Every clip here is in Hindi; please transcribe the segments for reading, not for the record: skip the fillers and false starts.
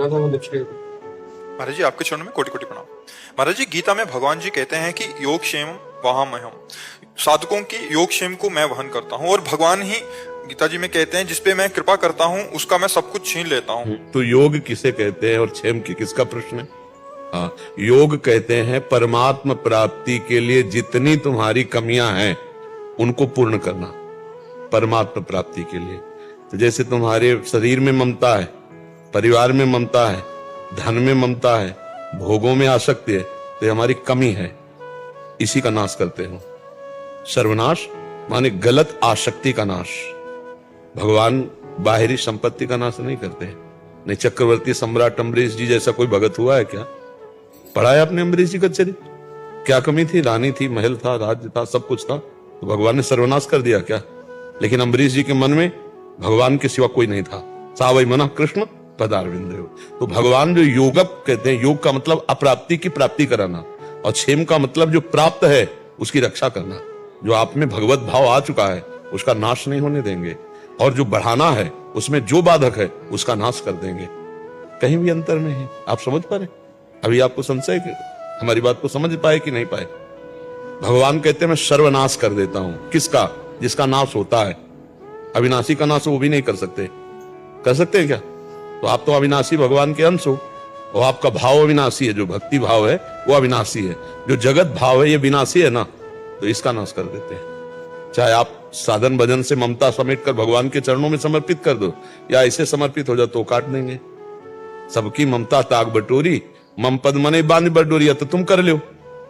करना था वो निपट। महाराज जी आपके चरणों में कोटि कोटि प्रणाम। महाराज जी गीता में भगवान जी कहते हैं कि योग क्षेम वहामहम, साधकों की योग क्षेम को मैं वहन करता हूँ, और भगवान ही गीता जी में कहते हैं जिसपे मैं कृपा करता हूँ उसका मैं सब कुछ छीन लेता हूँ। तो योग किसे कहते हैं और क्षेम की किसका प्रश्न है? हाँ, योग कहते हैं परमात्मा प्राप्ति के लिए जितनी तुम्हारी कमियां हैं उनको पूर्ण करना, परमात्मा प्राप्ति के लिए। तो जैसे तुम्हारे शरीर में ममता है, परिवार में ममता है, धन में ममता है, भोगों में आसक्ति है, तो ये हमारी कमी है, इसी का नाश करते हो। सर्वनाश माने गलत आसक्ति का नाश। भगवान बाहरी संपत्ति का नाश नहीं करते। नहीं चक्रवर्ती सम्राट अम्बरीश जी जैसा कोई भगत हुआ है क्या? पढ़ा है आपने अम्बरीश जी का चरित्र? क्या कमी थी? रानी थी, महल था, राज्य था, सब कुछ था, तो भगवान ने सर्वनाश कर दिया क्या? लेकिन अम्बरीश जी के मन में भगवान के सिवा कोई नहीं था। सावई मना कृष्ण पदारविंद। तो भगवान जो योगक कहते हैं, योग का मतलब अप्राप्ति की प्राप्ति कराना, और क्षेम का मतलब जो प्राप्त है उसकी रक्षा करना। जो आप में भगवत भाव आ चुका है उसका नाश नहीं होने देंगे, और जो बढ़ाना है उसमें जो बाधक है उसका नाश कर देंगे। कहीं भी अंतर नहीं है। आप समझ पा रहे? अभी आपको संशय कि हमारी बात को समझ पाए कि नहीं पाए? भगवान कहते हैं मैं सर्वनाश कर देता हूं। किसका? जिसका नाश होता है। अविनाशी का नाश वो भी नहीं कर सकते। कर सकते हैं क्या? तो आप तो अविनाशी भगवान के अंश हो, और आपका भाव अविनाशी है। जो भक्ति भाव है वो अविनाशी है, जो जगत भाव है ये विनाशी है ना, तो इसका नाश कर देते हैं। चाहे आप साधन भजन से ममता समेट कर भगवान के चरणों में समर्पित कर दो, या ऐसे समर्पित हो जाओ तो काट देंगे। सबकी ममता ताग बटोरी, मम पद मने बांध बटोरी, तो तुम कर लो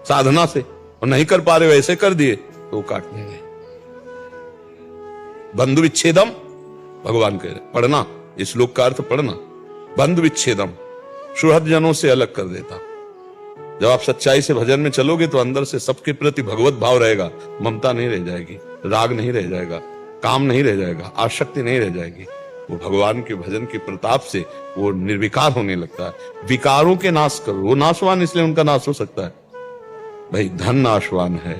साधना से, और नहीं कर पा रहे हो ऐसे कर दिए तो काट देंगे। बंधु विच्छेदम भगवान कह रहे, पढ़ना इस श्लोक का अर्थ पढ़ना। बंधु विच्छेदम सुहृद जनों से अलग कर देता। जब आप सच्चाई से भजन में चलोगे तो अंदर से सबके प्रति भगवत भाव रहेगा, ममता नहीं रह जाएगी, राग नहीं रह जाएगा, काम नहीं रह जाएगा, आसक्ति नहीं रह जाएगी। वो भगवान के भजन के प्रताप से वो निर्विकार होने लगता है। विकारों के नाश करो। वो नाशवान इसलिए उनका नाश हो सकता है। भाई धन नाशवान है,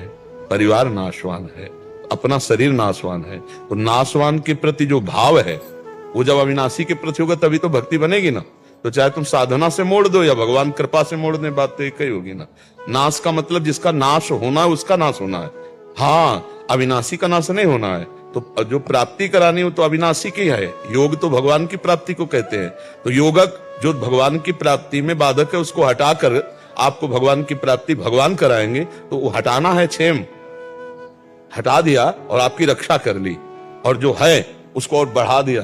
परिवार नाशवान है, अपना शरीर नाशवान है, तो नाशवान के प्रति जो भाव है वो जब अविनाशी के प्रति होगा तभी तो भक्ति बनेगी ना। तो चाहे तुम साधना से मोड़ दो या भगवान कृपा से मोड़ दे, बात तो एक ही होगी ना। नाश का मतलब जिसका नाश होना है उसका नाश होना है। हाँ, अविनाशी का नाश नहीं होना है। तो जो प्राप्ति करानी हो तो अविनाशी की है। योग तो भगवान की प्राप्ति को कहते हैं। तो योगक जो भगवान की प्राप्ति में बाधक है उसको हटाकर आपको भगवान की प्राप्ति भगवान कराएंगे, तो वो हटाना है क्षेम। हटा दिया और आपकी रक्षा कर ली, और जो है उसको और बढ़ा दिया,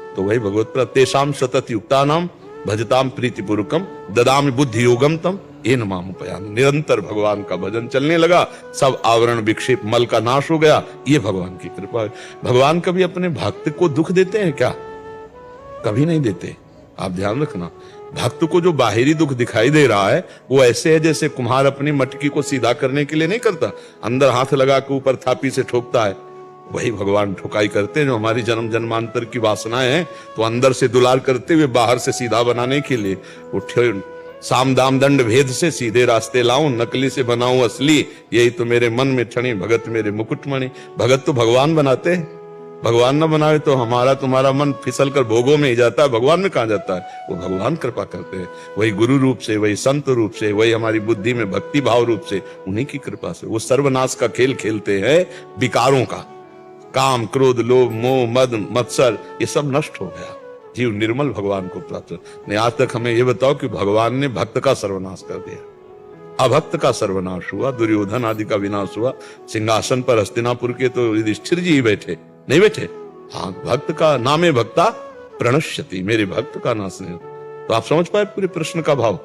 तो वही भगवत तेषाम सतत युक्तानाम भजताम प्रीति पूर्वकम ददामि बुद्धि योगम तम येन माम उपयामि। निरंतर भगवान का भजन चलने लगा, सब आवरण विक्षेप मल का नाश हो गया। ये भगवान की कृपा है। भगवान कभी अपने भक्त को दुख देते हैं क्या? कभी नहीं देते। आप ध्यान रखना, भक्त को जो बाहरी दुख दिखाई दे रहा है वो ऐसे है जैसे कुम्हार अपनी मटकी को सीधा करने के लिए नहीं करता, अंदर हाथ लगा के ऊपर थापी से ठोकता है। वही भगवान ठुकाई करते हैं। जो हमारी जन्म जन्मांतर की वासनाएं हैं तो अंदर से दुलार करते हुए बाहर से सीधा बनाने के लिए उठे। साम दाम दंड भेद से सीधे रास्ते लाऊं, नकली से बनाऊं असली, यही तो मेरे मन में ठणी भगत मेरे मुकुटमणि। भगत तो भगवान बनाते हैं। भगवान न बनाए तो हमारा तुम्हारा मन फिसल कर भोगों में ही जाता है, भगवान में कहां जाता है? वो भगवान कृपा करते हैं, वही गुरु रूप से, वही संत रूप से, वही हमारी बुद्धि में भक्ति भाव रूप से, उन्हीं की कृपा से। वो सर्वनाश का खेल खेलते हैं विकारों का। काम क्रोध लोभ मोह मद मत्सर ये सब नष्ट हो गया, जीव निर्मल भगवान को प्राप्त। नहीं, आज तक हमें ये बताओ कि भगवान ने भक्त का सर्वनाश कर दिया, अभक्त का सर्वनाश हुआ, दुर्योधन आदि का विनाश हुआ। सिंहासन पर हस्तिनापुर के तो युधिष्ठिर जी ही बैठे, नहीं बैठे? हाँ, भक्त का नामे भक्ता प्रणश्यति, मेरे भक्त का नाश नहीं। तो आप समझ पाए पूरे प्रश्न का भाव?